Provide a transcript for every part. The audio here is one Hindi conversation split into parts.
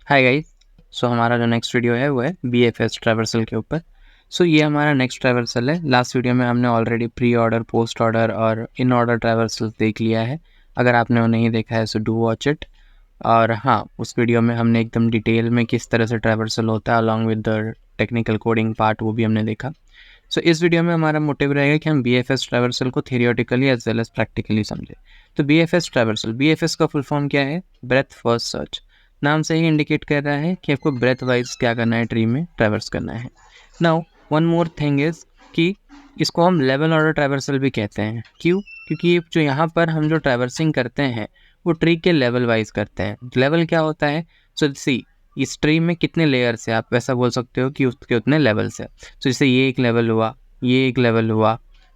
Hi guys. सो हमारा जो नेक्स्ट वीडियो है वो है BFS ट्रैवर्सल के ऊपर। सो ये हमारा नेक्स्ट ट्रैवर्सल है। लास्ट वीडियो में हमने already pre order, post order और इन ऑर्डर ट्रैवर्सल देख लिया है। अगर आपने वो नहीं देखा है सो डू वॉच इट। और हाँ, उस वीडियो में हमने एकदम डिटेल में किस तरह से ट्रैवर्सल होता है along with the technical coding part, वो भी हमने देखा। सो इस वीडियो में हमारा मोटिव रहेगा कि हम BFS ट्रैवर्सल को theoretically as well as practically समझे। तो BFS ट्रैवर्सल, BFS का फुल फॉर्म क्या है? Breadth first search. नाम से ही इंडिकेट कर रहा है कि आपको ब्रेथ वाइज क्या करना है, ट्री में ट्रैवर्स करना है। Now one more thing is कि इसको हम लेवल ऑर्डर ट्रैवर्सल भी कहते हैं। क्यों? क्योंकि जो यहाँ पर हम जो ट्रैवर्सिंग करते हैं वो ट्री के लेवल वाइज करते हैं। लेवल क्या होता है? सो सी, इस ट्री में कितने लेयर्स है, आप वैसा बोल सकते हो कि उसके उतने लेवल्स है। सो जैसे ये एक लेवल हुआ, ये एक लेवल हुआ,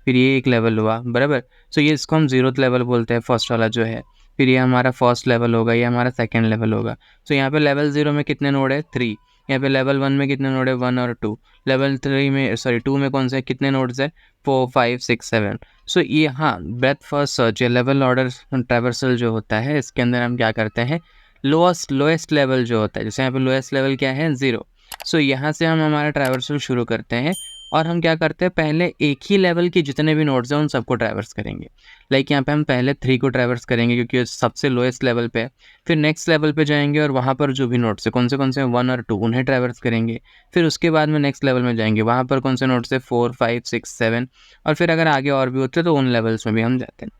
फिर ये एक लेवल हुआ, बराबर। सो ये इसको हम 0th लेवल बोलते हैं, फर्स्ट वाला जो है। फिर ये हमारा फर्स्ट लेवल होगा, ये हमारा सेकंड लेवल होगा। सो यहाँ पे लेवल 0 में कितने नोड है? 3। यहाँ पे लेवल 1 में कितने नोड है? 1 और 2। लेवल 3 में, सॉरी 2 में कौन से कितने नोड्स है? 4 5 6 7। सो ये हाँ, ब्रेथ फर्स्ट सर्च या लेवल ऑर्डर ट्रैवर्सल जो होता है, इसके अंदर हम क्या करते हैं, लोएस्ट लेवल जो होता है, जैसे यहाँ पे लोएस्ट लेवल क्या है? 0। सो यहाँ से हम हमारा ट्रैवर्सल शुरू करते हैं और हम क्या करते हैं, पहले एक ही लेवल के जितने भी नोड्स हैं उन सबको ट्रैवर्स करेंगे। लाइक यहाँ पे हम पहले 3 को ट्रैवर्स करेंगे क्योंकि सबसे लोएस्ट लेवल पे है। फिर नेक्स्ट लेवल पे जाएंगे और वहाँ पर जो भी नोड्स है, कौन से 1 और 2, उन्हें ट्रैवर्स करेंगे। फिर उसके बाद में नेक्स्ट लेवल में जाएंगे, वहाँ पर कौन से नोड्स है? 4 5 6 7। और फिर अगर आगे और भी होते हैं तो उन लेवल्स में भी हम जाते हैं।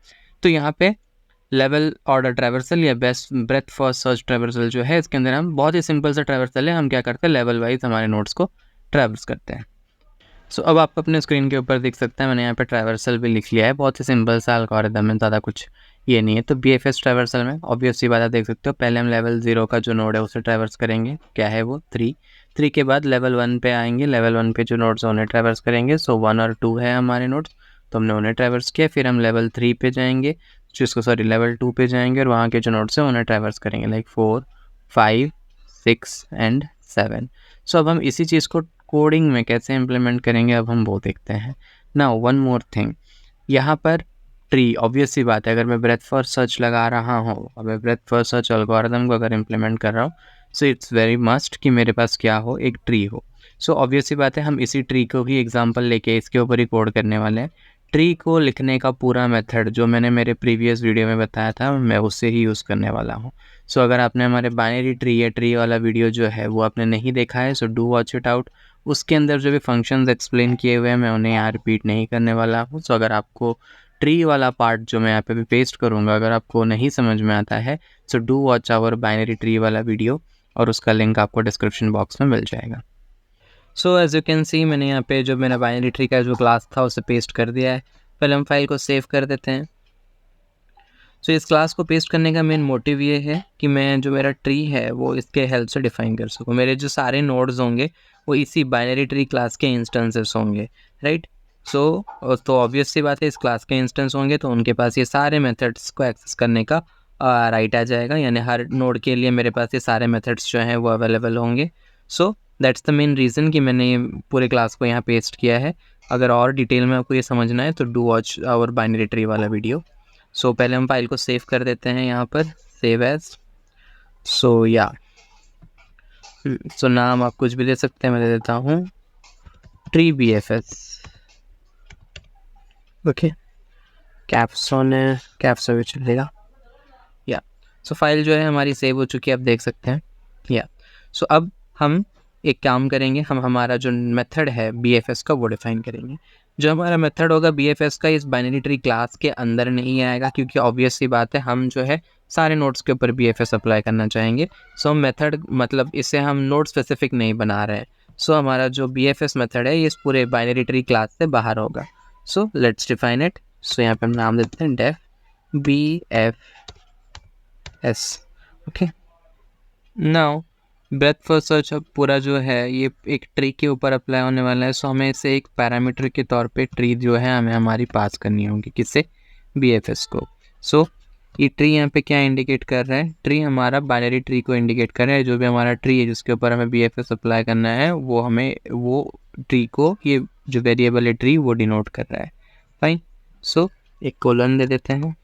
तो यहाँ पे लेवल ऑर्डर ट्रैवर्सल या best breath first search traversal जो है, इसके अंदर हम बहुत ही सिंपल सा ट्रैवर्सल है। हम क्या करते हैं, लेवल वाइज हमारे नोड्स को ट्रैवर्स करते हैं। सो अब आप अपने स्क्रीन के ऊपर देख सकते हैं, मैंने यहाँ पे ट्रैवर्सल भी लिख लिया है। बहुत ही सिंपल सा एल्गोरिथम है, ज़्यादा कुछ ये नहीं है। तो BFS ट्रैवर्सल में ऑब्वियस सी बात आप देख सकते हो, पहले हम लेवल 0 का जो नोड है उसे ट्रैवर्स करेंगे। क्या है वो? 3 के बाद लेवल 1 पे आएंगे, लेवल 1 पे जो नोड्स हैं उन्हें ट्रैवर्स करेंगे। सो 1 और 2 है हमारे नोड्स, तो हमने उन्हें ट्रैवर्स किया। फिर हम लेवल 3 पे जाएंगे, लेवल 2 पे जाएंगे और वहाँ के जो नोड्स हैं उन्हें ट्रैवर्स करेंगे, लाइक 4 5 6 एंड 7। सो अब हम इसी चीज़ को कोडिंग में कैसे इम्प्लीमेंट करेंगे, अब हम वो देखते हैं। नाउ वन मोर थिंग, यहाँ पर ट्री, ऑब्वियस सी बात है, अगर मैं ब्रेथ फर्स्ट सर्च लगा रहा हूँ और मैं ब्रेथ फर्स्ट सर्च एल्गोरिथम को अगर इम्प्लीमेंट कर रहा हूँ, सो इट्स वेरी मस्ट कि मेरे पास क्या हो, एक ट्री हो। सो ऑब्वियस सी बात है, हम इसी ट्री को ही एग्जांपल लेके इसके ऊपर ही कोड करने वाले हैं। ट्री को लिखने का पूरा मेथड जो मैंने मेरे प्रीवियस वीडियो में बताया था, मैं उससे ही यूज़ करने वाला हूँ। सो अगर आपने हमारे बाइनरी ट्री या ट्री वाला वीडियो जो है वो आपने नहीं देखा है, so do watch it out. उसके अंदर जो भी फंक्शंस एक्सप्लेन किए हुए हैं मैं उन्हें यहाँ रिपीट नहीं करने वाला हूँ। सो अगर आपको ट्री वाला पार्ट जो मैं यहाँ पे भी पेस्ट करूँगा, अगर आपको नहीं समझ में आता है, so do watch our binary tree वाला वीडियो, और उसका लिंक आपको डिस्क्रिप्शन बॉक्स में मिल जाएगा। So as you can see, मैंने यहाँ पे जो मेरा बाइनरी ट्री का जो क्लास था उसे पेस्ट कर दिया है। पहले हम फाइल को सेव कर देते हैं। सो इस क्लास को पेस्ट करने का मेन मोटिव ये है कि मैं जो मेरा ट्री है वो इसके हेल्प से डिफाइन कर सकूँ। मेरे जो सारे नोड्स होंगे वो इसी बाइनरी ट्री क्लास के इंस्टेंसेस होंगे, राइट। सो तो ऑब्वियस सी बात है, इस क्लास के इंस्टेंस होंगे तो उनके पास ये सारे मेथड्स को एक्सेस करने का राइट आ जाएगा, यानी हर नोड के लिए मेरे पास ये सारे मेथड्स जो हैं वो अवेलेबल होंगे। So that's the main reason कि मैंने ये पूरे क्लास को यहाँ पेस्ट किया है। अगर और डिटेल में आपको ये समझना है तो do watch our binary tree वाला वीडियो। सो पहले हम फाइल को सेव कर देते हैं, यहाँ पर सेव एज। सो या सो नाम आप कुछ भी दे सकते हैं, मैं दे देता हूँ ट्री BFS। ओके, कैप्सन है, कैप्सन भी चलेगा। या सो फाइल जो है हमारी सेव हो चुकी है, आप देख सकते हैं। या सो अब हम एक काम करेंगे, हम हमारा जो मेथड है BFS का वो डिफाइन करेंगे। जो हमारा मेथड होगा BFS का, इस बाइनरी ट्री क्लास के अंदर नहीं आएगा, क्योंकि ऑब्वियस सी बात है हम जो है सारे नोड्स के ऊपर BFS अप्लाई करना चाहेंगे। सो मेथड मतलब इसे हम नोड स्पेसिफिक नहीं बना रहे हैं। सो हमारा जो BFS मेथड है ये इस पूरे बाइनरी ट्री क्लास से बाहर होगा। So let's define it. So यहाँ पे हम नाम देते हैं def BFS। Okay, now breadth first search अब पूरा जो है ये एक ट्री के ऊपर अप्लाई होने वाला है। सो हमें इसे एक पैरामीटर के तौर पे ट्री जो है हमें हमारी पास करनी होगी, किससे? BFS को। सो ये ट्री यहाँ पे क्या इंडिकेट कर रहा है? ट्री हमारा बाइनरी ट्री को इंडिकेट कर रहा है। जो भी हमारा ट्री है जिसके ऊपर हमें BFS अप्लाई करना है वो हमें वो ट्री को ये जो वेरिएबल है ट्री वो डिनोट कर रहा है। फाइन, सो एक कोलन दे देते हैं।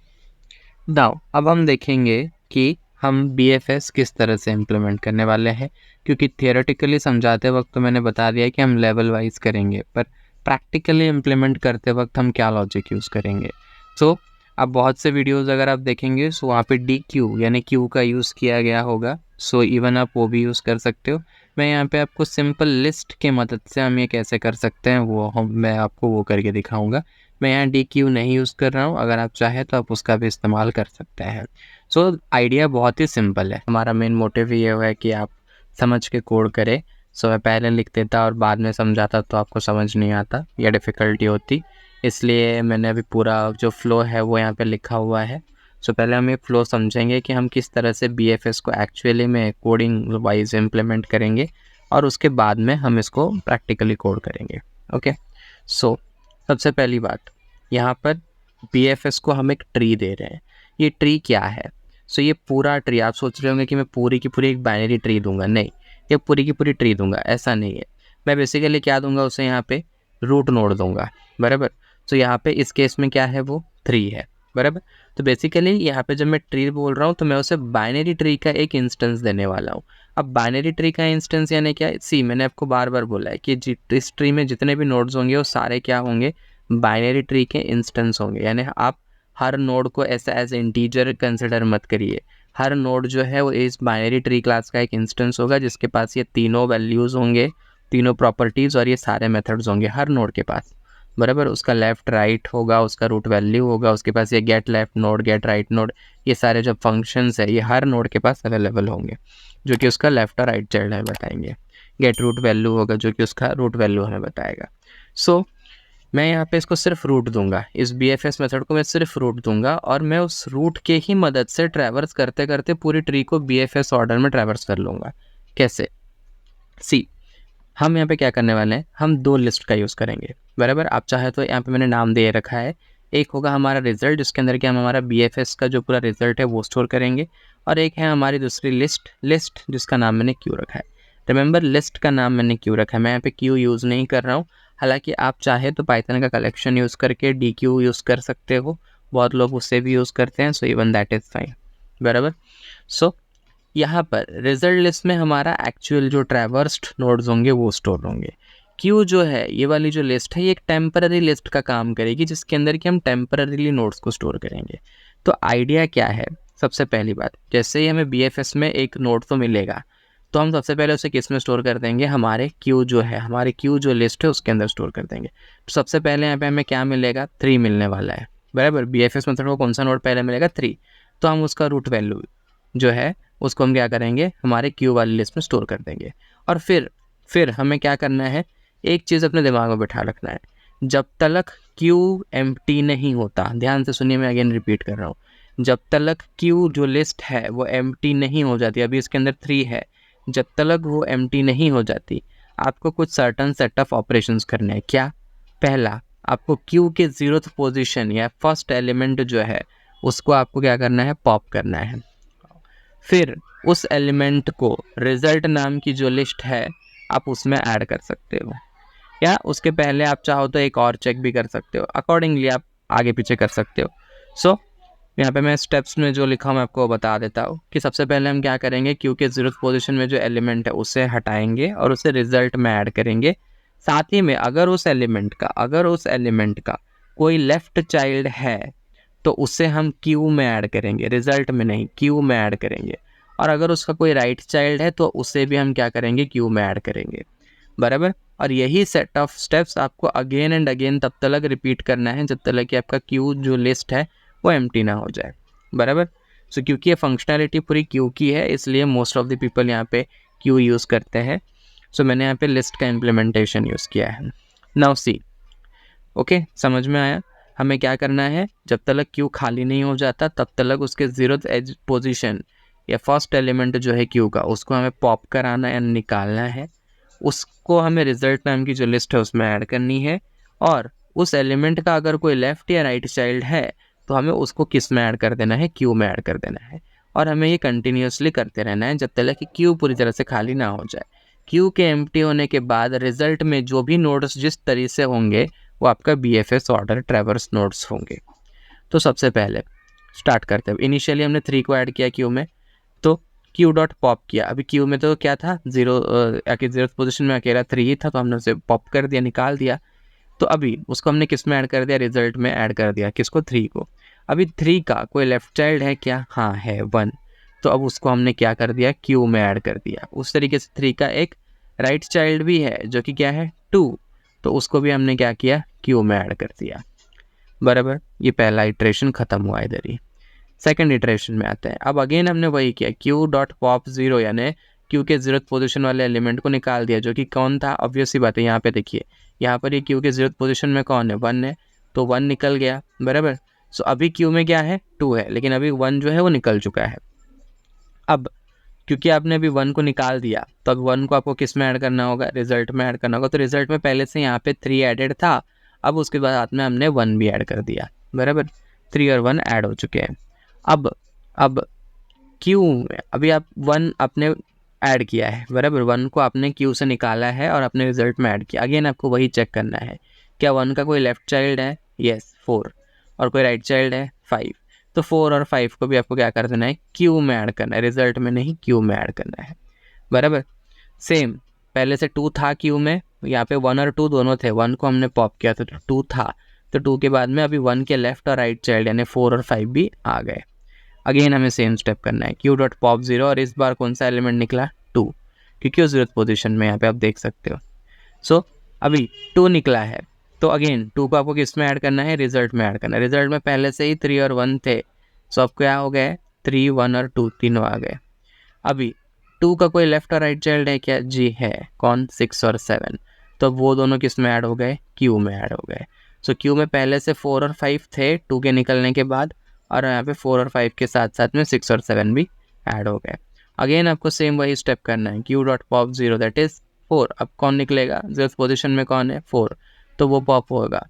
नाउ अब हम देखेंगे कि हम BFS किस तरह से इम्प्लीमेंट करने वाले हैं, क्योंकि थियोरेटिकली समझाते वक्त तो मैंने बता दिया कि हम लेवल वाइज करेंगे, पर प्रैक्टिकली इम्प्लीमेंट करते वक्त हम क्या लॉजिक यूज़ करेंगे। सो अब बहुत से वीडियोस अगर आप देखेंगे सो वहाँ पे DQ यानी क्यू का यूज़ किया गया होगा। सो इवन आप वो भी यूज़ कर सकते हो। मैं यहाँ पे आपको सिंपल लिस्ट के मदद से हम ये कैसे कर सकते हैं मैं आपको वो करके दिखाऊंगा। मैं यहाँ DQ नहीं यूज़ कर रहा हूँ, अगर आप चाहें तो आप उसका भी इस्तेमाल कर सकते हैं। सो आइडिया बहुत ही सिंपल है। हमारा मेन मोटिव ये है कि आप समझ के कोड करें। सो मैं पहले लिख देता और बाद में समझाता तो आपको समझ नहीं आता या डिफ़िकल्टी होती, इसलिए मैंने अभी पूरा जो फ़्लो है वो यहाँ पे लिखा हुआ है। सो पहले हम ये फ़्लो समझेंगे कि हम किस तरह से BFS को एक्चुअली में कोडिंग वाइज इम्प्लीमेंट करेंगे, और उसके बाद में हम इसको प्रैक्टिकली कोड करेंगे। ओके, सो सबसे पहली बात, यहाँ पर BFS को हम एक ट्री दे रहे हैं। ये ट्री क्या है? सो ये पूरा ट्री, आप सोच रहे होंगे कि मैं पूरी की पूरी एक बाइनरी ट्री दूंगा। नहीं, ये पूरी की पूरी ट्री दूंगा ऐसा नहीं है। मैं बेसिकली क्या दूंगा उसे, यहाँ पे रूट नोड दूंगा, बराबर। तो यहाँ पे इस केस में क्या है, वो 3 है, बराबर। तो बेसिकली यहाँ पे जब मैं ट्री बोल रहा हूँ तो मैं उसे बाइनरी ट्री का एक इंस्टेंस देने वाला हूँ। अब बाइनरी ट्री का इंस्टेंस यानी क्या? सी, मैंने आपको बार बार बोला है कि इस ट्री में जितने भी नोड्स होंगे वो सारे क्या होंगे, बाइनरी ट्री के इंस्टेंस होंगे। यानी आप हर नोड को ऐसा एज इंटीजर कंसिडर मत करिए। हर नोड जो है वो इस बाइनरी ट्री क्लास का एक इंस्टेंस होगा, जिसके पास ये तीनों वैल्यूज़ होंगे, तीनों प्रॉपर्टीज़ और ये सारे मेथड्स होंगे हर नोड के पास, बराबर। उसका लेफ़्ट राइट होगा, उसका रूट वैल्यू होगा, उसके पास ये get left node, get right node, ये सारे जो फंक्शंस है ये हर नोड के पास अवेलेबल होंगे, जो कि उसका लेफ़्ट और राइट चाइल्ड हमें बताएंगे। गेट रूट वैल्यू होगा जो कि उसका रूट वैल्यू हमें बताएगा। सो मैं यहाँ पे इसको सिर्फ रूट दूंगा, इस BFS मेथड को मैं सिर्फ रूट दूंगा, और मैं उस रूट के ही मदद से ट्रैवर्स करते करते पूरी ट्री को BFS ऑर्डर में ट्रैवर्स कर लूँगा। कैसे? सी, हम यहाँ पे क्या करने वाले हैं, हम 2 लिस्ट का यूज़ करेंगे, बराबर। आप चाहे तो यहाँ पे मैंने नाम दे रखा है, एक होगा हमारा रिजल्ट जिसके अंदर कि हम हमारा BFS का जो पूरा रिजल्ट है वो स्टोर करेंगे, और एक है हमारी दूसरी लिस्ट जिसका नाम मैंने क्यू रखा है। रिमेंबर, लिस्ट का नाम मैंने क्यू रखा है, मैं यहाँ पे क्यू यूज़ नहीं कर रहा हूँ। हालांकि आप चाहे तो पाइथन का कलेक्शन यूज़ करके DQ यूज़ कर सकते हो, बहुत लोग उससे भी यूज़ करते हैं। So even that is fine, बराबर। सो यहाँ पर रिजल्ट लिस्ट में हमारा एक्चुअल जो ट्रैवर्स्ड नोड्स होंगे वो स्टोर होंगे। क्यू जो है, ये वाली जो लिस्ट है, ये एक टेम्पररी लिस्ट का काम करेगी, जिसके अंदर कि हम टेम्पररीली नोड्स को स्टोर करेंगे। तो आइडिया क्या है? सबसे पहली बात, जैसे ही हमें BFS में एक नोड तो मिलेगा, तो हम सबसे पहले उसे किस में स्टोर कर देंगे, हमारे क्यू जो है, हमारे क्यू जो लिस्ट है उसके अंदर स्टोर कर देंगे। तो सबसे पहले यहाँ पे हमें क्या मिलेगा, 3 मिलने वाला है, बराबर। BFS मेथड को कौन सा नोड पहले मिलेगा, 3। तो हम उसका रूट वैल्यू जो है उसको हम क्या करेंगे, हमारे क्यू वाली लिस्ट में स्टोर कर देंगे। और फिर हमें क्या करना है, एक चीज़ अपने दिमाग में बैठा रखना है, जब तक क्यू एम्प्टी नहीं होता, ध्यान से सुनिए, मैं अगेन रिपीट कर रहा हूँ, जब तक क्यू जो लिस्ट है वो एम्प्टी नहीं हो जाती, अभी इसके अंदर 3 है, जब तक वो एम्प्टी नहीं हो जाती, आपको कुछ सर्टन सेट ऑफ ऑपरेशंस करने हैं। क्या? पहला, आपको क्यू के 0th पोजीशन या फर्स्ट एलिमेंट जो है उसको आपको क्या करना है, पॉप करना है। फिर उस एलिमेंट को रिजल्ट नाम की जो लिस्ट है आप उसमें ऐड कर सकते हो, या उसके पहले आप चाहो तो एक और चेक भी कर सकते हो, अकॉर्डिंगली आप आगे पीछे कर सकते हो। सो यहाँ पे मैं स्टेप्स में जो लिखा हूँ मैं आपको बता देता हूँ कि सबसे पहले हम क्या करेंगे, क्योंकि 0th पोजीशन में जो एलिमेंट है उसे हटाएंगे और उसे रिजल्ट में ऐड करेंगे। साथ ही में अगर उस एलिमेंट का कोई लेफ्ट चाइल्ड है तो उसे हम क्यू में ऐड करेंगे, रिजल्ट में नहीं, क्यू में ऐड करेंगे। और अगर उसका कोई राइट चाइल्ड है तो उसे भी हम क्या करेंगे, क्यू में ऐड करेंगे, बराबर। और यही सेट ऑफ स्टेप्स आपको अगेन एंड अगेन तब तक रिपीट करना है जब तक कि आपका क्यू जो लिस्ट है वो एम्प्टी ना हो जाए, बराबर। सो क्योंकि ये फंक्शनैलिटी पूरी क्यू की है इसलिए मोस्ट ऑफ द पीपल यहाँ पे क्यू यूज़ करते हैं। सो मैंने यहाँ पे लिस्ट का इम्प्लीमेंटेशन यूज़ किया है। नाउ सी, ओके, समझ में आया? हमें क्या करना है, जब तक क्यू खाली नहीं हो जाता तब तक उसके 0th एज पोजीशन या फर्स्ट एलिमेंट जो है क्यू का उसको हमें पॉप कराना या निकालना है। उसको हमें रिजल्ट नाम की जो लिस्ट है उसमें ऐड करनी है, और उस एलिमेंट का अगर कोई लेफ़्ट या राइट चाइल्ड है तो हमें उसको किस में ऐड कर देना है, क्यू में ऐड कर देना है। और हमें ये कंटिन्यूसली करते रहना है जब तक कि क्यू पूरी तरह से खाली ना हो जाए। क्यू के एम्प्टी होने के बाद रिजल्ट में जो भी नोड्स जिस तरीके से होंगे वो आपका BFS ऑर्डर ट्रैवर्स नोड्स होंगे। तो सबसे पहले स्टार्ट करते हैं। इनिशियली हमने 3 को ऐड किया क्यू में, तो क्यू डॉट पॉप किया। अभी क्यू में तो क्या था, जीरो पोजीशन में अकेला 3 ही था, तो हमने उसे पॉप कर दिया, निकाल दिया। तो अभी उसको हमने किस में ऐड कर दिया, रिजल्ट में ऐड कर दिया। किसको, 3 को। अभी 3 का कोई लेफ्ट चाइल्ड है क्या, हाँ है, 1। तो अब उसको हमने क्या कर दिया, क्यू में ऐड कर दिया। उस तरीके से 3 का एक राइट चाइल्ड भी है जो कि क्या है, 2। तो उसको भी हमने क्या किया, क्यू में ऐड कर दिया। बराबर, ये पहला इटरेशन खत्म हुआ इधर ही। सेकंड इटरेशन में आते हैं। अब अगेन हमने वही किया, क्यू डॉट पॉप 0 यानी क्यू के 0th पोजीशन वाले एलिमेंट को निकाल दिया, जो कि कौन था, ऑब्वियस सी बात है। यहाँ पे देखिए, यहाँ पर ये क्यू के 0th पोजीशन में कौन है, 1 है, तो 1 निकल गया। बराबर। सो अभी क्यू में क्या है, 2 है, लेकिन अभी 1 जो है वो निकल चुका है। अब क्योंकि आपने अभी 1 को निकाल दिया, तो अब 1 को आपको किस में ऐड करना होगा, रिजल्ट में ऐड करना होगा। तो रिजल्ट में पहले से यहाँ पे 3 एडेड था, अब उसके बाद में हमने 1 भी ऐड कर दिया। बराबर, 3 और 1 ऐड हो चुके हैं। अब क्यू में अभी आप 1 आपने ऐड किया है, बराबर, 1 को आपने क्यू से निकाला है और अपने रिजल्ट में ऐड किया। अगेन आपको वही चेक करना है, क्या 1 का कोई लेफ्ट चाइल्ड है, यस 4, और कोई राइट चाइल्ड है 5। तो 4 और 5 को भी आपको क्या कर देना है, क्यू में ऐड करना है, रिजल्ट में नहीं, क्यू में ऐड करना है। बराबर। सेम, पहले से 2 था क्यू में, यहाँ पे 1 और 2 दोनों थे, 1 को हमने पॉप किया तो 2 था, तो 2 के बाद में अभी 1 के लेफ्ट और राइट चाइल्ड यानी 4 और 5 भी आ गए। अगेन हमें सेम स्टेप करना है, क्यू डॉट पॉप 0, और इस बार कौन सा एलिमेंट निकला, 2, क्योंकि वो 0th पोजीशन में यहाँ पे आप देख सकते हो। सो अभी 2 निकला है, तो अगेन 2 को आपको किस में ऐड करना है, रिजल्ट में ऐड करना है। रिजल्ट में पहले से ही 3 और 1 थे, सो अब क्या हो गए, 3, 1 और 2 तीनों आ गए। अभी 2 का कोई लेफ्ट और राइट चाइल्ड है क्या, जी है, कौन, 6 और 7। तो वो दोनों किस में ऐड हो गए, क्यू में ऐड हो गए। सो क्यू में पहले से 4 और 5 थे 2 के निकलने के बाद, और यहाँ पे 4 और 5 के साथ साथ में 6 और 7 भी ऐड हो गए। अगेन आपको सेम वही स्टेप करना है, Q dot pop 0 that is 4। अब कौन निकलेगा, 0th पोजीशन में कौन है, 4, तो वो पॉप होगा।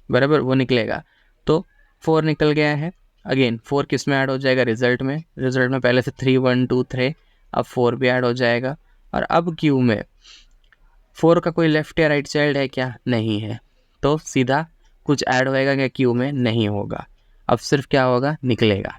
बराबर, वो निकलेगा, तो 4 निकल गया है। अगेन 4 किस में ऐड हो जाएगा, रिजल्ट में। रिजल्ट में पहले से 3, 1, 2 थे, अब 4 भी ऐड हो जाएगा। और अब क्यू में 4 का कोई लेफ्ट या राइट चाइल्ड है क्या, नहीं है, तो सीधा कुछ ऐड होएगा क्या, क्यू में नहीं होगा, अब सिर्फ क्या होगा, निकलेगा।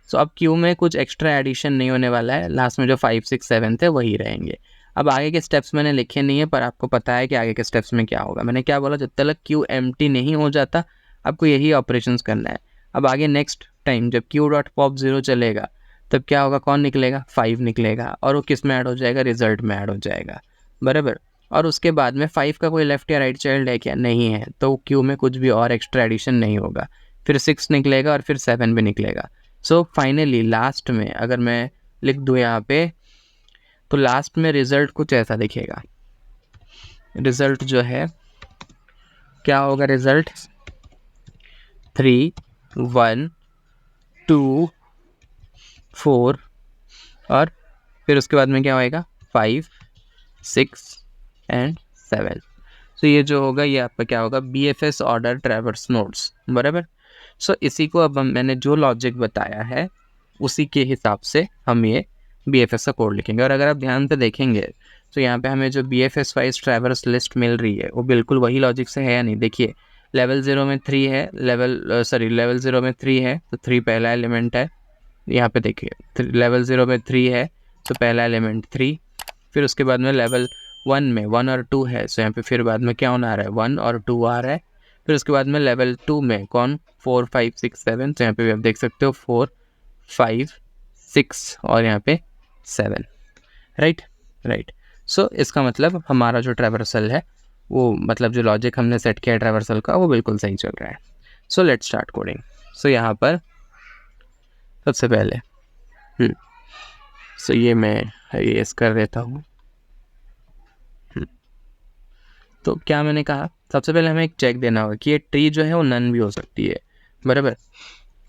सो अब क्यू में कुछ एक्स्ट्रा एडिशन नहीं होने वाला है, लास्ट में जो 5, 6, 7 थे वही रहेंगे। अब आगे के स्टेप्स मैंने लिखे नहीं है, पर आपको पता है कि आगे के स्टेप्स में क्या होगा। मैंने क्या बोला, जब तक क्यू एम्प्टी नहीं हो जाता आपको यही ऑपरेशंस करना है। अब आगे नेक्स्ट टाइम जब क्यू डॉट पॉप 0 चलेगा, तब क्या होगा, कौन निकलेगा, 5 निकलेगा, और वो किस में ऐड हो जाएगा, रिजल्ट में ऐड हो जाएगा। बराबर। और उसके बाद में 5 का कोई लेफ्ट या राइट चाइल्ड है क्या, नहीं है, तो क्यू में कुछ भी और एक्स्ट्रा एडिशन नहीं होगा। फिर 6 निकलेगा और फिर 7 भी निकलेगा। सो फाइनली लास्ट में अगर मैं लिख दूँ यहाँ पे, तो लास्ट में रिजल्ट कुछ ऐसा दिखेगा। रिजल्ट जो है क्या होगा, रिजल्ट 3, 1, 2, 4, और फिर उसके बाद में क्या होएगा, 5, 6 एंड 7। तो ये जो होगा ये आपका क्या होगा, BFS ऑर्डर ट्रैवर्स नोड्स। बराबर। सो इसी को अब मैंने जो लॉजिक बताया है उसी के हिसाब से हम ये BFS का कोड लिखेंगे। और अगर आप ध्यान से देखेंगे तो यहाँ पे हमें जो BFS वाइज ट्रैवर्स लिस्ट मिल रही है वो बिल्कुल वही लॉजिक से है या नहीं। देखिए, लेवल 0 में 3 है, लेवल 0 में 3 है, तो 3 पहला एलिमेंट है। यहाँ पे देखिए, लेवल 0 में 3 है, तो पहला एलिमेंट 3। फिर उसके बाद में लेवल 1 में 1 और 2 है, सो यहाँ पे फिर बाद में क्या होना आ रहा है, 1 और 2 आ रहा है। फिर उसके बाद में लेवल 2 में कौन, 4, 5, 6, 7, तो यहाँ पे भी आप देख सकते हो 4, 5, 6 और यहाँ पे 7। राइट। सो इसका मतलब हमारा जो ट्रैवर्सल है वो, मतलब जो लॉजिक हमने सेट किया है ट्रैवर्सल का, वो बिल्कुल सही चल रहा है। So let's start coding. So यहाँ पर सबसे पहले सो ये मैं एस कर देता हूँ। तो क्या मैंने कहा, सबसे पहले हमें एक चेक देना होगा कि ये ट्री जो है वो नन भी हो सकती है। बराबर।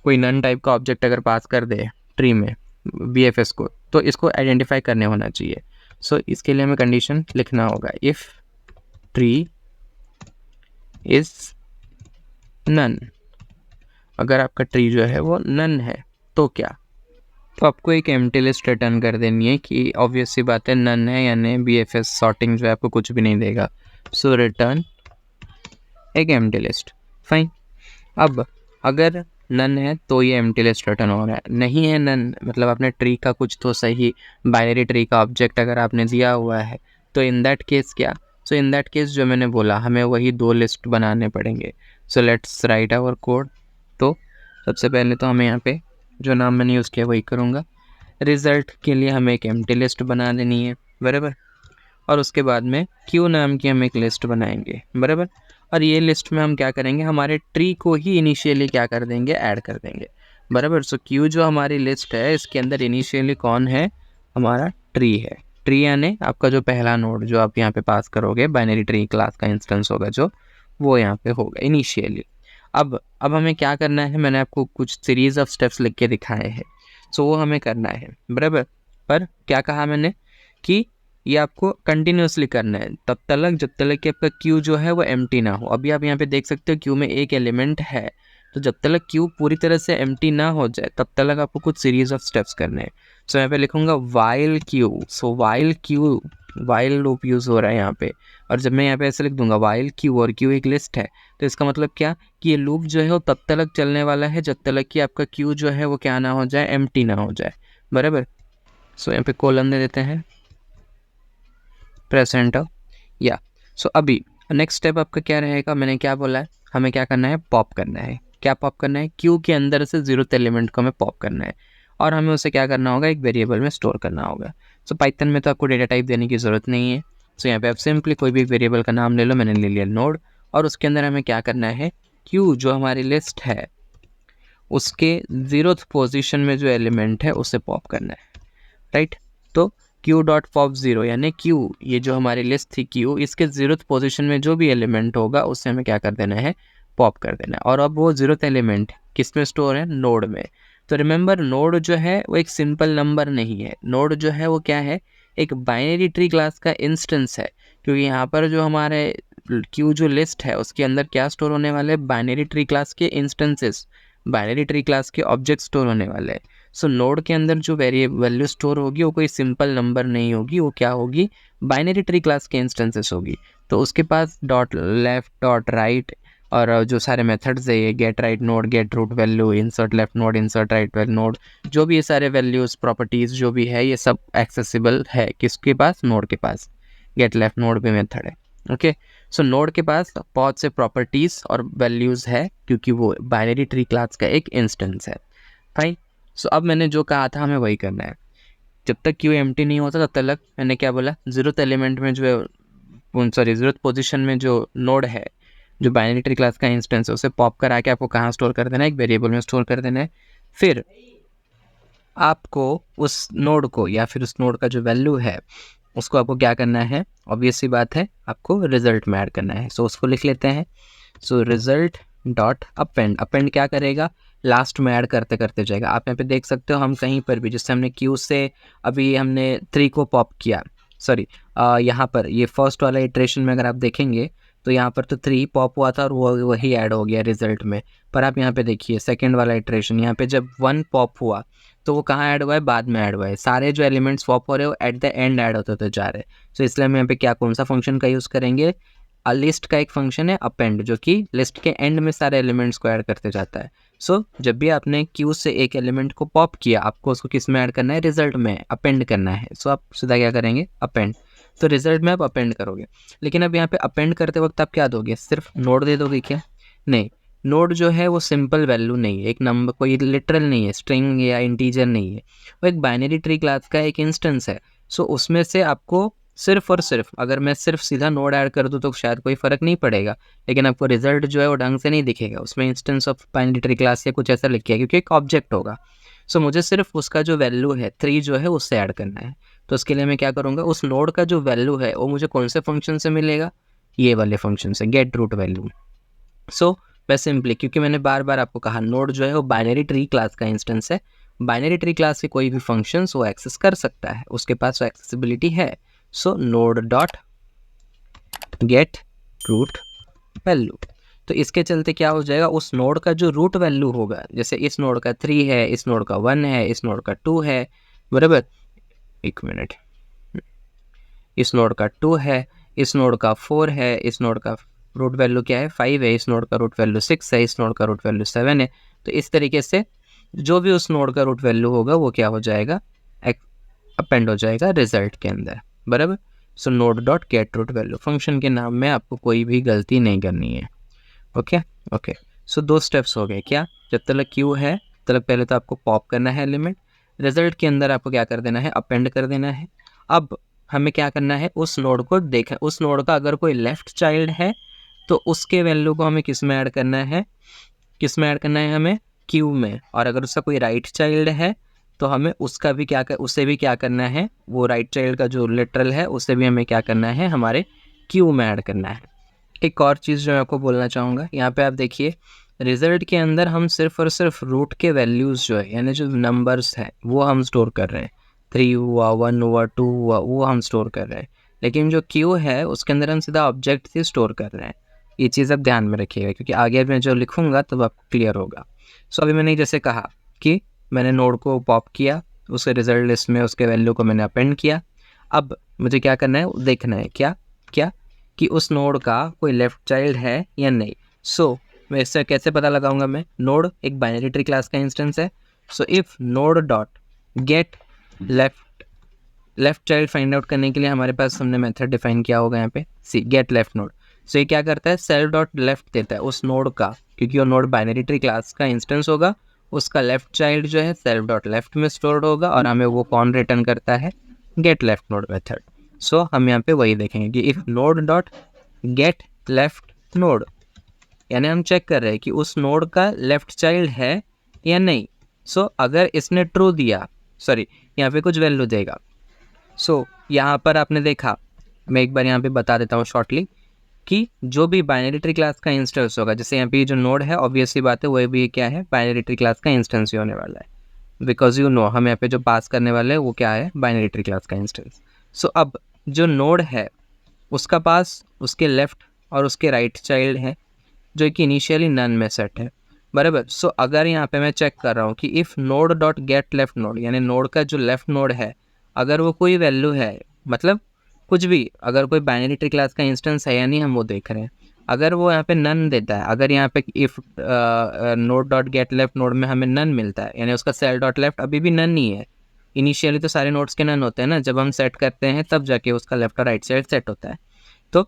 कोई नन टाइप का ऑब्जेक्ट अगर पास कर दे ट्री में BFS को, तो इसको आइडेंटिफाई करने होना चाहिए। सो इसके लिए हमें कंडीशन लिखना होगा, इफ़ ट्री इज नन। अगर आपका ट्री जो है वो नन है तो क्या, तो आपको एक एम्प्टी लिस्ट रिटर्न कर देनी है कि ऑब्वियस सी बात है नन है, यानी BFS सॉर्टिंग जो है आपको कुछ भी नहीं देगा। सो रिटर्न एक एम्प्टी लिस्ट, फाइन। अब अगर नन है तो ये एम्प्टी लिस्ट रिटर्न हो रहा है, नहीं है नन मतलब आपने ट्री का कुछ तो सही बाइनरी ट्री का ऑब्जेक्ट अगर आपने दिया हुआ है तो इन दैट केस क्या, सो इन दैट केस जो मैंने बोला हमें वही दो लिस्ट बनाने पड़ेंगे। So let's write our code. तो सबसे पहले तो हमें यहाँ पे जो नाम मैंने यूज़ किया वही करूँगा। रिज़ल्ट के लिए हमें एक एम्प्टी लिस्ट बना देनी है, बराबर। और उसके बाद में क्यू नाम की हम एक लिस्ट बनाएंगे, बराबर। और ये लिस्ट में हम क्या करेंगे, हमारे ट्री को ही इनिशियली क्या कर देंगे, ऐड कर देंगे, बराबर। सो क्यू जो हमारी लिस्ट है इसके अंदर इनिशियली कौन है, हमारा ट्री है। ट्री यानी आपका जो पहला नोड जो आप यहाँ पे पास करोगे, बाइनरी ट्री क्लास का इंस्टेंस होगा जो, वो यहाँ पे होगा इनिशियली। अब हमें क्या करना है, मैंने आपको कुछ सीरीज ऑफ स्टेप्स लिख के दिखाए हैं, सो वो हमें करना है, बराबर। पर क्या कहा मैंने कि ये आपको कंटिन्यूसली करना है तब तक जब तक कि आपका क्यू जो है वो एम्प्टी ना हो। अभी आप यहाँ पे देख सकते हो क्यू में एक एलिमेंट है, तो जब तक क्यू पूरी तरह से एम्प्टी ना हो जाए तब तक आपको कुछ सीरीज ऑफ स्टेप्स करने हैं। सो यहाँ पे लिखूंगा while Q. So while Q, while loop use हो रहा है यहाँ पे। और जब मैं यहाँ पे ऐसे लिख दूंगा वाइल क्यू, और क्यू एक लिस्ट है, तो इसका मतलब क्या कि ये लूप जो है वो तब तक चलने वाला है जब तक कि आपका क्यू जो है वो क्या ना हो जाए, एम्प्टी ना हो जाए, बराबर। सो यहाँ पे कोलन दे देते हैं, प्रेस एंटर, या। सो अभी नेक्स्ट स्टेप आपका क्या रहेगा, मैंने क्या बोला है, हमें क्या करना है, पॉप करना है। क्या पॉप करना है, क्यू के अंदर से 0th एलिमेंट को हमें पॉप करना है, और हमें उसे क्या करना होगा, एक वेरिएबल में स्टोर करना होगा। सो पाइथन में तो आपको डेटा टाइप देने की ज़रूरत नहीं है। सो यहाँ पे आप सिंपली कोई भी वेरिएबल का नाम ले लो, मैंने ले लिया नोड, और उसके अंदर हमें क्या करना है, क्यू जो हमारी लिस्ट है उसके 0th पोजिशन में जो एलिमेंट है उसे पॉप करना है, राइट। तो क्यू डॉट पॉप 0 यानी क्यू, ये जो हमारी लिस्ट थी क्यू, इसके 0th पोजीशन में जो भी एलिमेंट होगा उससे हमें क्या कर देना है, पॉप कर देना है। और अब वो 0th एलिमेंट किस में स्टोर है, नोड में। तो रिमेंबर नोड जो है वो एक सिंपल नंबर नहीं है, नोड जो है वो क्या है, एक बाइनरी ट्री क्लास का इंस्टेंस है। क्योंकि यहाँ पर जो हमारे क्यू जो लिस्ट है उसके अंदर क्या स्टोर होने वाले, बाइनरी ट्री क्लास के इंस्टेंसेस, बाइनरी ट्री क्लास के ऑब्जेक्ट स्टोर होने वाले हैं। सो नोड के अंदर जो वैल्यू स्टोर होगी वो कोई सिंपल नंबर नहीं होगी, वो क्या होगी, बाइनरी ट्री क्लास के इंस्टेंसेस होगी। तो उसके पास डॉट लेफ्ट, डॉट राइट, और जो सारे मेथड्स है ये get right node, get root value, insert left node, insert right node, जो भी ये सारे वैल्यूज प्रॉपर्टीज जो भी है ये सब एक्सेसिबल है किसके पास, नोड के पास। गेट लेफ्ट नोड पे मेथड है, ओके। सो नोड के पास बहुत से प्रॉपर्टीज और वैल्यूज है क्योंकि वो बाइनरी ट्री क्लास का एक इंस्टेंस है, फाइन। सो अब मैंने जो कहा था हमें वही करना है। जब तक क्यू एम्प्टी नहीं होता तब तक मैंने क्या बोला, 0th एलिमेंट में जो है, सॉरी 0th पोजीशन में जो नोड है, जो बाइनरी ट्री क्लास का इंस्टेंस है, उसे पॉप करा के आपको कहाँ स्टोर कर देना है, एक वेरिएबल में स्टोर कर देना है। फिर आपको उस नोड को या फिर उस नोड का जो वैल्यू है उसको आपको क्या करना है, ऑब्वियस सी बात है आपको रिजल्ट में ऐड करना है। सो उसको लिख लेते हैं। So result dot append, append क्या करेगा, लास्ट में ऐड करते करते जाएगा। आप यहाँ पे देख सकते हो हम कहीं पर भी, जैसे हमने क्यू से अभी हमने 3 को पॉप किया, सॉरी यहाँ पर ये फर्स्ट वाला इटरेशन में अगर आप देखेंगे तो यहाँ पर तो 3 पॉप हुआ था और वो वही ऐड हो गया रिजल्ट में। पर आप यहाँ पे देखिए सेकेंड वाला इटरेशन, यहाँ पे जब 1 पॉप हुआ तो वो कहाँ ऐड हुआ है, बाद में ऐड हुआ है। सारे जो एलिमेंट्स पॉप हो रहे हो एट द एंड ऐड होते जा रहे हैं। सो इसलिए हम यहाँ पे क्या, कौन सा फंक्शन का यूज़ करेंगे, लिस्ट का एक फंक्शन है अपेंड, जो कि लिस्ट के एंड में सारे एलिमेंट्स को ऐड करते जाता है। सो जब भी आपने क्यू से एक एलिमेंट को पॉप किया, आपको उसको किस में ऐड करना है, रिजल्ट में अपेंड करना है। सो आप सीधा क्या करेंगे, अपेंड। तो रिजल्ट में आप अपेंड करोगे। लेकिन अब यहाँ पे अपेंड करते वक्त आप क्या दोगे, सिर्फ नोड दे दोगे क्या, नहीं। नोड जो है वो सिंपल वैल्यू नहीं है, एक नंबर, कोई लिटरल नहीं है, स्ट्रिंग या इंटीजर नहीं है, वो एक बाइनरी ट्री क्लास का एक इंस्टेंस है। सो उसमें से आपको सिर्फ और सिर्फ, अगर मैं सिर्फ सीधा नोड ऐड कर दूँ तो शायद कोई फ़र्क नहीं पड़ेगा, लेकिन आपको रिजल्ट जो है वो ढंग से नहीं दिखेगा, उसमें instance of binary tree class या कुछ ऐसा लिखा है क्योंकि एक ऑब्जेक्ट होगा। सो मुझे सिर्फ उसका जो वैल्यू है 3 जो है उससे ऐड करना है। तो उसके लिए मैं क्या करूँगा, उस नोड का जो वैल्यू है वो मुझे कौन से फंक्शन से मिलेगा, ये वाले फंक्शन से, गेट रूट वैल्यू। सो मैं सिंपली, क्योंकि मैंने बार बार आपको कहा नोड जो है वो बाइनरी ट्री क्लास का इंस्टेंस है, बाइनरी ट्री क्लास के कोई भी फंक्शंस वो एक्सेस कर सकता है, उसके पास वो एक्सेसिबिलिटी है। So node dot get root value, तो इसके चलते क्या हो जाएगा, उस नोड का जो रूट वैल्यू होगा, जैसे इस नोड का 3 है, इस नोड का 1 है, इस नोड का 2 है, बराबर, एक मिनट, इस नोड का 2 है, इस नोड का 4 है, इस नोड का रूट वैल्यू क्या है 5 है, इस नोड का रूट वैल्यू 6 है, इस नोड का रूट वैल्यू 7 है। तो इस तरीके से जो भी उस नोड का रूट वैल्यू होगा वो क्या हो जाएगा, अपेंड हो जाएगा रिजल्ट के अंदर, बराबर। So node dot get root value, function के नाम में आपको कोई भी गलती नहीं करनी है। ओके ओके, सो 2 स्टेप्स हो गए। क्या, जब तक क्यू है तब पहले तो आपको पॉप करना है एलिमेंट, रिजल्ट के अंदर आपको क्या कर देना है, अपेंड कर देना है। अब हमें क्या करना है, उस नोड को देखें, उस नोड का अगर कोई लेफ्ट चाइल्ड है तो उसके वैल्यू को हमें किस में ऐड करना है, किस में ऐड करना है, हमें क्यू में। और अगर उसका कोई राइट चाइल्ड है तो हमें उसका भी उसे भी क्या करना है, वो राइट चाइल्ड का जो लिटरल है उसे भी हमें क्या करना है, हमारे क्यू में ऐड करना है। एक और चीज़ जो मैं आपको बोलना चाहूँगा, यहाँ पे आप देखिए रिजल्ट के अंदर हम सिर्फ और सिर्फ रूट के वैल्यूज़ जो है, यानी जो नंबर्स हैं वो हम स्टोर कर रहे हैं, 3 हुआ, 1 हुआ, 2 हुआ, वो हम स्टोर कर रहे हैं। लेकिन जो क्यू है उसके अंदर हम सीधा ऑब्जेक्ट ही स्टोर कर रहे हैं। ये चीज़ आप ध्यान में रखिएगा, क्योंकि आगे मैं जो लिखूँगा तब आपको क्लियर होगा। सो अभी मैंने जैसे कहा कि मैंने नोड को पॉप किया, उसके रिजल्ट लिस्ट में उसके वैल्यू को मैंने अपेंड किया। अब मुझे क्या करना है, देखना है क्या क्या कि उस नोड का कोई लेफ्ट चाइल्ड है या नहीं। सो मैं इससे कैसे पता लगाऊंगा, मैं नोड एक बाइनरी ट्री क्लास का इंस्टेंस है। So if node dot get left child find out करने के लिए हमारे पास हमने मेथड डिफाइन किया होगा यहाँ पे, सी गेट लेफ्ट नोड। सो ये क्या करता है, सेल्फ डॉट लेफ्ट देता है उस नोड का, क्योंकि वो नोड बाइनरी ट्री क्लास का इंस्टेंस होगा, उसका लेफ्ट चाइल्ड जो है सेल्फ डॉट लेफ्ट में स्टोर्ड होगा, और हमें वो कौन रिटर्न करता है, गेट लेफ्ट नोड मेथड। सो हम यहाँ पे वही देखेंगे कि if node dot get left node, यानी हम चेक कर रहे हैं कि उस नोड का लेफ्ट चाइल्ड है या नहीं। सो अगर इसने ट्रू दिया, सॉरी यहाँ पे कुछ वैल्यू देगा। सो यहाँ पर आपने देखा, मैं एक बार यहाँ पे बता देता हूँ शॉर्टली, कि जो भी बाइनरी ट्री क्लास का इंस्टेंस होगा, जैसे यहाँ पे जो नोड है ऑब्वियसली बात है वही भी क्या है, बाइनरी ट्री क्लास का इंस्टेंस ही होने वाला है, बिकॉज यू नो हम यहाँ पे जो पास करने वाले हैं वो क्या है, बाइनरी ट्री क्लास का इंस्टेंस। सो अब जो नोड है उसका पास उसके लेफ्ट और उसके राइट चाइल्ड है, जो कि इनिशियली नन में सेट है, बराबर। सो अगर यहाँ पे मैं चेक कर रहा हूँ कि if node dot get left node, यानी नोड का जो लेफ्ट नोड है अगर वो कोई वैल्यू है, मतलब कुछ भी, अगर कोई बाइनरी ट्री क्लास का इंस्टेंस है या नहीं हम वो देख रहे हैं। अगर वो यहाँ पे नन देता है, अगर यहाँ पे if node dot get left node में हमें नन मिलता है, यानी उसका सेल डॉट लेफ्ट अभी भी नन नहीं है। इनिशियली तो सारे नोड्स के नन होते हैं ना, जब हम सेट करते हैं तब जाके उसका लेफ्ट और राइट साइड सेट होता है। तो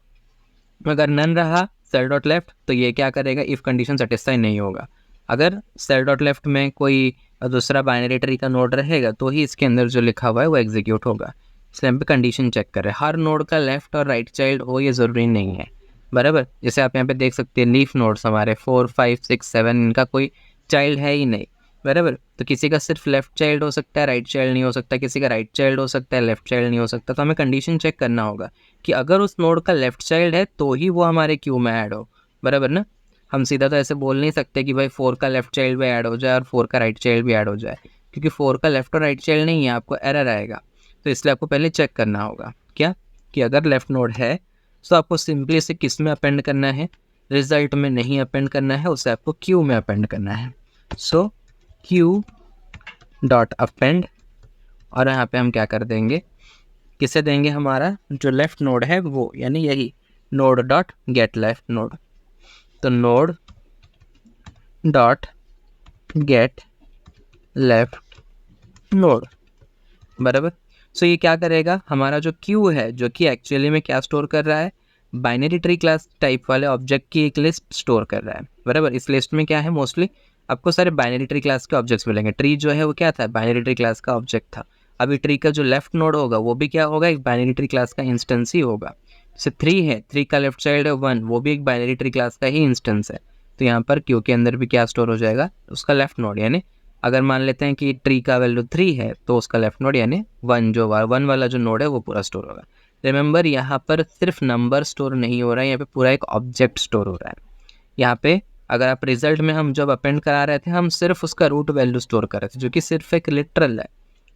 अगर नन रहा सेल डॉट लेफ्ट तो ये क्या करेगा, इफ़ कंडीशन सेटिस्फाई नहीं होगा। अगर सेल डॉट लेफ्ट में कोई दूसरा बाइनरी ट्री का नोड रहेगा तो ही इसके अंदर जो लिखा हुआ है वो एग्जीक्यूट होगा। इसलिए हम पे कंडीशन चेक करें, हर नोड का लेफ्ट और राइट चाइल्ड हो ये ज़रूरी नहीं है, बराबर। जैसे आप यहाँ पे देख सकते हैं लीफ नोड्स हमारे 4, 5, 6, 7, इनका कोई चाइल्ड है ही नहीं, बराबर। तो किसी का सिर्फ लेफ्ट चाइल्ड हो सकता है, राइट चाइल्ड नहीं हो सकता, किसी का राइट चाइल्ड हो सकता है, लेफ्ट चाइल्ड नहीं हो सकता। तो हमें कंडीशन चेक करना होगा कि अगर उस नोड का लेफ्ट चाइल्ड है तो ही वो हमारे क्यू में ऐड हो, बराबर ना। हम सीधा तो ऐसे बोल नहीं सकते कि भाई 4 का लेफ्ट चाइल्ड भी ऐड हो जाए और 4 का राइट चाइल्ड भी ऐड हो जाए, क्योंकि 4 का लेफ्ट और राइट चाइल्ड नहीं है, आपको एरर आएगा। तो इसलिए आपको पहले चेक करना होगा क्या, कि अगर लेफ्ट नोड है तो आपको सिंपली इसे किस में अपेंड करना है, रिजल्ट में नहीं अपेंड करना है, उसे आपको क्यू में अपेंड करना है। सो क्यू डॉट अपेंड, और यहाँ पे हम क्या कर देंगे, किसे देंगे, हमारा जो लेफ्ट नोड है वो, यानी यही node dot get left node. तो node dot get left node, बराबर। सो ये क्या करेगा, हमारा जो क्यू है जो कि एक्चुअली में क्या स्टोर कर रहा है, बाइनरी ट्री क्लास टाइप वाले ऑब्जेक्ट की एक लिस्ट स्टोर कर रहा है, बराबर। इस लिस्ट में क्या है, मोस्टली आपको सारे बाइनरी ट्री क्लास के ऑब्जेक्ट्स मिलेंगे। ट्री जो है वो क्या था, बाइनरी ट्री क्लास का ऑब्जेक्ट था। अभी ट्री का जो लेफ्ट नोड होगा वो भी क्या होगा, एक बाइनरी ट्री क्लास का इंस्टेंस ही होगा। जैसे 3 है, 3 का लेफ्ट चाइल्ड है 1, वो भी एक बाइनरी ट्री क्लास का ही इंस्टेंस है। तो यहाँ पर क्यू के अंदर भी क्या स्टोर हो जाएगा, उसका लेफ्ट नोड। यानी अगर मान लेते हैं कि ट्री का वैल्यू 3 है तो उसका लेफ्ट नोड यानी 1, जो 1 वाला जो नोड है वो पूरा स्टोर होगा। रिमेंबर यहाँ पर सिर्फ नंबर स्टोर नहीं हो रहा है, यहाँ पे पूरा एक ऑब्जेक्ट स्टोर हो रहा है। यहाँ पे अगर आप रिजल्ट में हम जब अपेंड करा रहे थे हम सिर्फ उसका रूट वैल्यू स्टोर कर रहे थे, जो कि सिर्फ एक लिटरल है,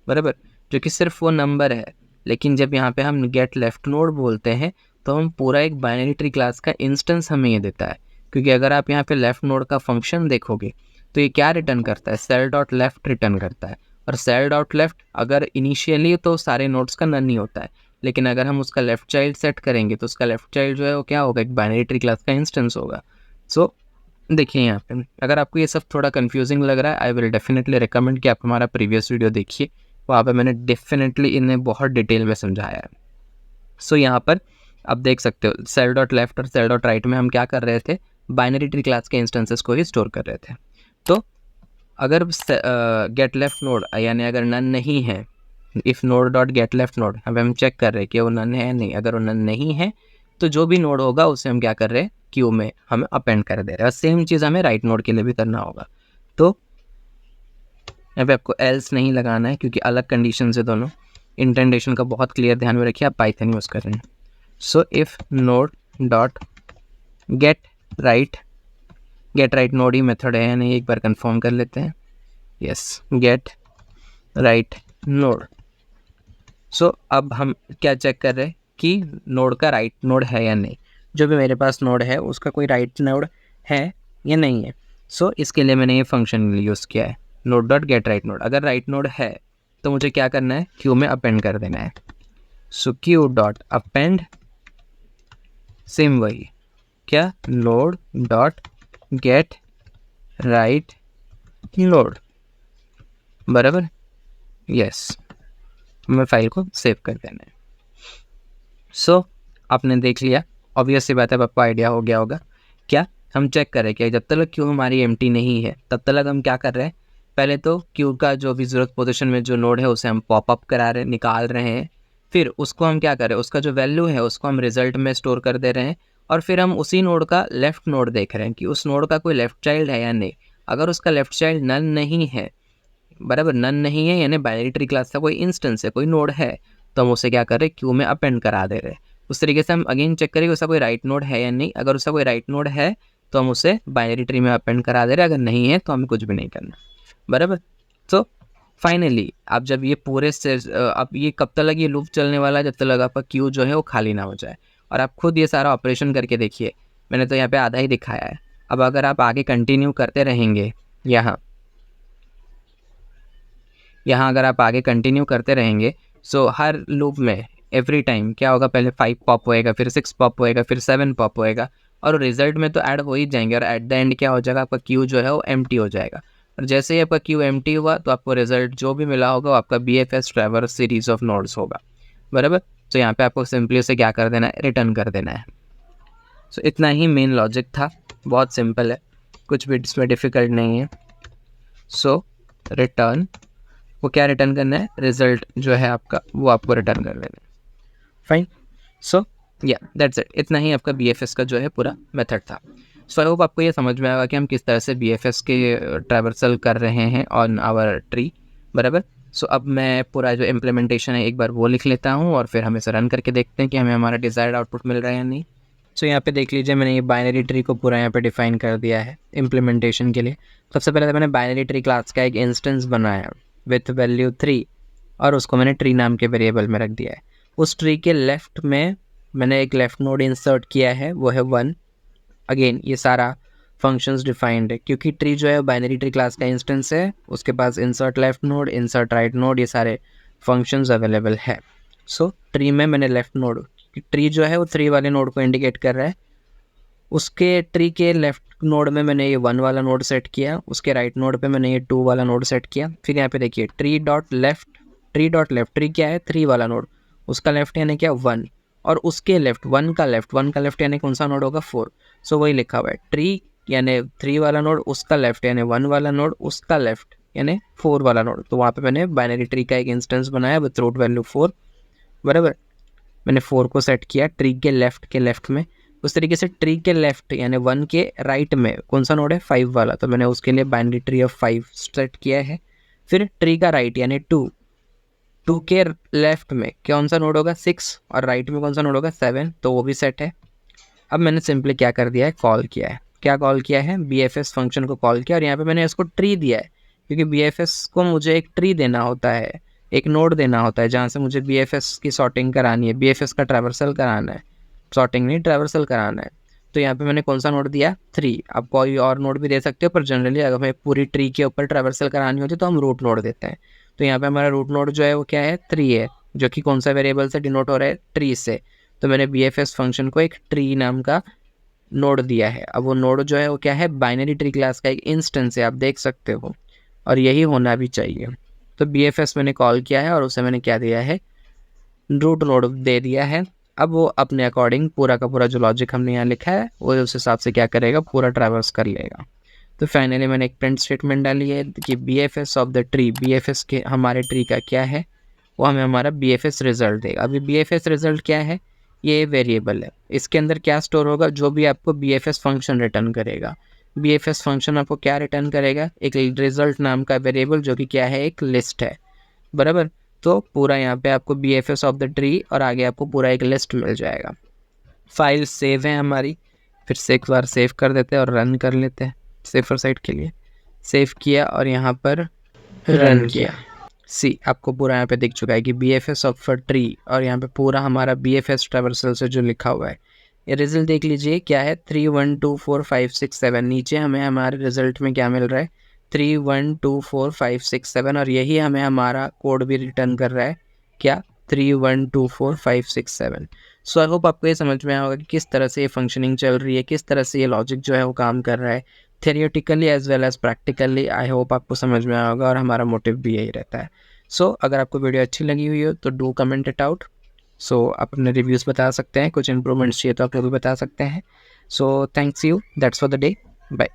बराबर, जो कि सिर्फ वो नंबर है। लेकिन जब यहाँ पे हम गेट लेफ्ट नोड बोलते हैं तो हम पूरा एक बाइनरी ट्री क्लास का इंस्टेंस हमें ये देता है क्योंकि अगर आप यहाँ पे लेफ्ट नोड का फंक्शन देखोगे तो ये क्या रिटर्न करता है, सेल डॉट लेफ्ट रिटर्न करता है। और सेल डॉट लेफ्ट अगर इनिशियली तो सारे नोड्स का नन ही होता है, लेकिन अगर हम उसका लेफ्ट चाइल्ड सेट करेंगे तो उसका लेफ्ट चाइल्ड जो है वो क्या होगा, एक बाइनरी ट्री क्लास का इंस्टेंस होगा। सो देखिए यहाँ पे अगर आपको ये सब थोड़ा कंफ्यूजिंग लग रहा है, आई विल डेफिनेटली रिकमेंड कि आप हमारा प्रीवियस वीडियो देखिए, वहाँ पे मैंने डेफिनेटली इन्हें बहुत डिटेल में समझाया है। सो यहाँ पर आप देख सकते हो सेल डॉट लेफ्ट और सेल डॉट राइट में हम क्या कर रहे थे, बाइनरी ट्री क्लास के इंस्टेंसेस को ही स्टोर कर रहे थे। तो अगर गेट लेफ्ट नोड यानी अगर नन नहीं है, if node dot get left node, अब हम चेक कर रहे हैं कि वो नन है नहीं, अगर वो नन नहीं है तो जो भी नोड होगा उसे हम क्या कर रहे हैं, क्यू में हम अपेंड कर दे रहे हैं। और सेम चीज़ हमें राइट नोड के लिए भी करना होगा। तो यहाँ पे आपको एल्स नहीं लगाना है क्योंकि अलग कंडीशन से दोनों, इंटेंडेशन का बहुत क्लियर ध्यान में रखिए, आप पाइथन यूज़ कर रहे हैं। So if node dot gate right node he method है या नहीं एक बार कंफर्म कर लेते हैं, यस गेट राइट नोड। सो अब हम क्या चेक कर रहे हैं कि नोड का राइट नोड है या नहीं, जो भी मेरे पास नोड है उसका कोई राइट नोड है या नहीं है। सो इसके लिए मैंने ये फंक्शन यूज़ किया है, node dot gate right node. अगर राइट नोड है तो मुझे क्या करना है, क्यू में अपेंड कर देना है। सो क्यू डॉट अपेंड, सेम वही क्या, node dot gate right node, बराबर, यस। मैं फाइल को सेव कर देना है। सो आपने देख लिया, ऑब्वियस सी बात है, आपको आइडिया हो गया होगा। क्या हम चेक करें कि जब तक क्यू हमारी एम्प्टी नहीं है तब तक हम क्या कर रहे हैं, पहले तो क्यू का जो भी ज़रूरत पोजीशन में जो नोड है उसे हम पॉपअप करा रहे हैं, निकाल रहे हैं। फिर उसको हम क्या कर रहे हैं, उसका जो वैल्यू है उसको हम रिजल्ट में स्टोर कर दे रहे हैं। और फिर हम उसी नोड का लेफ्ट नोड देख रहे हैं कि उस नोड का कोई लेफ्ट चाइल्ड है या नहीं। अगर उसका लेफ्ट चाइल्ड नन नहीं है, बराबर, नन नहीं है यानी बाइनरी ट्री क्लास का कोई इंस्टेंस है, कोई नोड है, तो हम उसे क्या कर रहे हैं, क्यू में अपेंड करा दे रहे हैं। उस तरीके से हम अगेन चेक करेंगे उसका कोई राइट नोड है या नहीं। अगर उसका कोई राइट नोड है तो हम उसे बाइनरी ट्री में अपेंड करा दे रहे हैं, अगर नहीं है तो हमें कुछ भी नहीं करना, बराबर। तो फाइनली आप जब ये पूरे से अब ये कब तक ये लूप चलने वाला है, जब तक आपका क्यू जो है वो खाली ना हो जाए। और आप खुद ये सारा ऑपरेशन करके देखिए, मैंने तो यहाँ पे आधा ही दिखाया है। अब अगर आप आगे कंटिन्यू करते रहेंगे, यहाँ अगर आप आगे कंटिन्यू करते रहेंगे, सो हर लूप में एवरी टाइम क्या होगा, पहले 5 पॉप होएगा, फिर 6 पॉप होएगा, फिर 7 पॉप होएगा, और रिजल्ट में तो ऐड हो ही जाएंगे। और एट द एंड क्या हो जाएगा, आपका क्यू जो है वो एम्प्टी हो जाएगा। और जैसे ही आपका क्यू एम्प्टी हुआ तो आपको रिजल्ट जो भी मिला होगा वो आपका BFS traverse series of nodes होगा, बराबर। तो यहाँ पे आपको सिंपली उसे क्या कर देना है, रिटर्न कर देना है। सो इतना ही मेन लॉजिक था, बहुत सिंपल है, कुछ भी इसमें डिफ़िकल्ट नहीं है। सो रिटर्न, वो क्या रिटर्न करना है, रिजल्ट जो है आपका वो आपको रिटर्न कर देना है। फाइन। सो या दैट्स इट, इतना ही आपका BFS का जो है पूरा मेथड था। सो आई होप आपको ये समझ में आएगा कि हम किस तरह से BFS के ट्रैवर्सल कर रहे हैं ऑन आवर ट्री, बराबर। सो अब मैं पूरा जो इम्प्लीमेंटेशन है एक बार वो लिख लेता हूँ और फिर हम इसे रन करके देखते हैं कि हमें हमारा डिज़ायर्ड आउटपुट मिल रहा है या नहीं। सो यहाँ पे देख लीजिए, मैंने ये बाइनरी ट्री को पूरा यहाँ पे डिफाइन कर दिया है इम्प्लीमेंटेशन के लिए। सबसे पहले तो मैंने बाइनरी ट्री क्लास का एक इंस्टेंस बनाया विथ वैल्यू 3 और उसको मैंने ट्री नाम के वेरिएबल में रख दिया है। उस ट्री के लेफ्ट में मैंने एक लेफ्ट नोड इंसर्ट किया है, वो है 1। अगेन ये सारा फंक्शंस डिफाइंड है क्योंकि ट्री जो है बाइनरी ट्री क्लास का इंस्टेंस है, उसके पास insert left node, insert right node, ये सारे फंक्शंस अवेलेबल है। सो ट्री में मैंने लेफ्ट नोड, ट्री जो है वो 3 वाले नोड को इंडिकेट कर रहा है, उसके ट्री के लेफ्ट नोड में मैंने ये 1 वाला नोड सेट किया, उसके राइट नोड पे मैंने ये 2 वाला नोड सेट किया। फिर यहाँ पे देखिए ट्री डॉट लेफ्ट, ट्री क्या है, 3 वाला नोड, उसका लेफ्ट यानी क्या 1, और उसके लेफ्ट 1 का लेफ्ट यानी कौन सा नोड होगा 4। सो वही लिखा हुआ है, ट्री यानी 3 वाला नोड, उसका लेफ्ट यानी 1 वाला नोड, उसका लेफ्ट यानी 4 वाला नोड। तो वहाँ पे मैंने बाइनरी ट्री का एक इंस्टेंस बनाया विथ रूट वैल्यू 4, बराबर। मैंने 4 को सेट किया ट्री के लेफ्ट में। उस तरीके से ट्री के लेफ्ट यानी 1 के राइट में कौन सा नोड है, 5 वाला, तो मैंने उसके लिए बाइनरी ट्री ऑफ 5 सेट किया है। फिर ट्री का राइट यानी 2 के लेफ्ट में कौन सा नोड होगा 6, और राइट में कौन सा नोड होगा 7, तो वो भी सेट है। अब मैंने सिंपली क्या कर दिया है, कॉल किया है, क्या कॉल किया है, BFS फंक्शन को कॉल किया, और यहाँ पे मैंने इसको ट्री दिया है क्योंकि BFS को मुझे एक ट्री देना होता है, एक नोड देना होता है जहाँ से मुझे BFS की सॉर्टिंग करानी है, BFS का ट्रैवर्सल कराना है, सॉर्टिंग नहीं ट्रैवर्सल कराना है। तो यहाँ पे मैंने कौन सा नोड दिया 3। आप कोई और नोड भी दे सकते हो, पर जनरली अगर हमें पूरी ट्री के ऊपर ट्रैवर्सल करानी होती है तो हम रूट नोड देते हैं। तो यहाँ पे हमारा रूट नोड जो है वो क्या है 3 है, जो कि कौन सा वेरिएबल से डिनोट हो रहा है ट्री से। तो मैंने BFS फंक्शन को एक ट्री नाम का नोड दिया है। अब वो नोड जो है वो क्या है बाइनरी ट्री क्लास का एक इंस्टेंस है, आप देख सकते हो, और यही होना भी चाहिए। तो BFS मैंने कॉल किया है और उसे मैंने क्या दिया है रूट नोड दे दिया है। अब वो अपने अकॉर्डिंग पूरा का पूरा जो लॉजिक हमने यहाँ लिखा है वो उस हिसाब से क्या करेगा पूरा ट्रैवर्स कर लेगा। तो फाइनली मैंने एक प्रिंट स्टेटमेंट डाली है कि BFS of the tree, BFS के हमारे ट्री का क्या है वो हमें हमारा BFS रिजल्ट देगा। अभी BFS रिजल्ट क्या है, ये वेरिएबल है, इसके अंदर क्या स्टोर होगा जो भी आपको BFS फंक्शन रिटर्न करेगा। BFS फंक्शन आपको क्या रिटर्न करेगा, एक रिजल्ट नाम का वेरिएबल जो कि क्या है एक लिस्ट है, बराबर। तो पूरा यहाँ पे आपको BFS ऑफ द ट्री और आगे आपको पूरा एक लिस्ट मिल जाएगा। फाइल सेव है हमारी, फिर से एक बार सेव कर देते हैं और रन कर लेते हैं सेफर साइड के लिए। सेव किया और यहाँ पर रन किया। सी आपको पूरा यहाँ पे दिख चुका है कि BFS ऑफ ट्री, और यहाँ पे पूरा हमारा BFS ट्रैवर्सल से जो लिखा हुआ है ये रिजल्ट देख लीजिए क्या है 3 1 2 4 5 6 7। नीचे हमें हमारे रिजल्ट में क्या मिल रहा है 3 1 2 4 5 6 7, और यही हमें हमारा कोड भी रिटर्न कर रहा है क्या 3 1 2 4 5 6 7। सो आई होप आपको ये समझ में आया होगा कि किस तरह से ये फंक्शनिंग चल रही है, किस तरह से ये लॉजिक जो है वो काम कर रहा है theoretically as well as practically. I hope आपको समझ में आया होगा और हमारा मोटिव भी यही रहता है। सो अगर आपको वीडियो अच्छी लगी हुई हो तो डू कमेंट इट आउट। सो आप अपने रिव्यूज़ बता सकते हैं, कुछ इंप्रूवमेंट्स चाहिए तो आप वो भी बता सकते हैं। So thanks you, that's for the day, bye.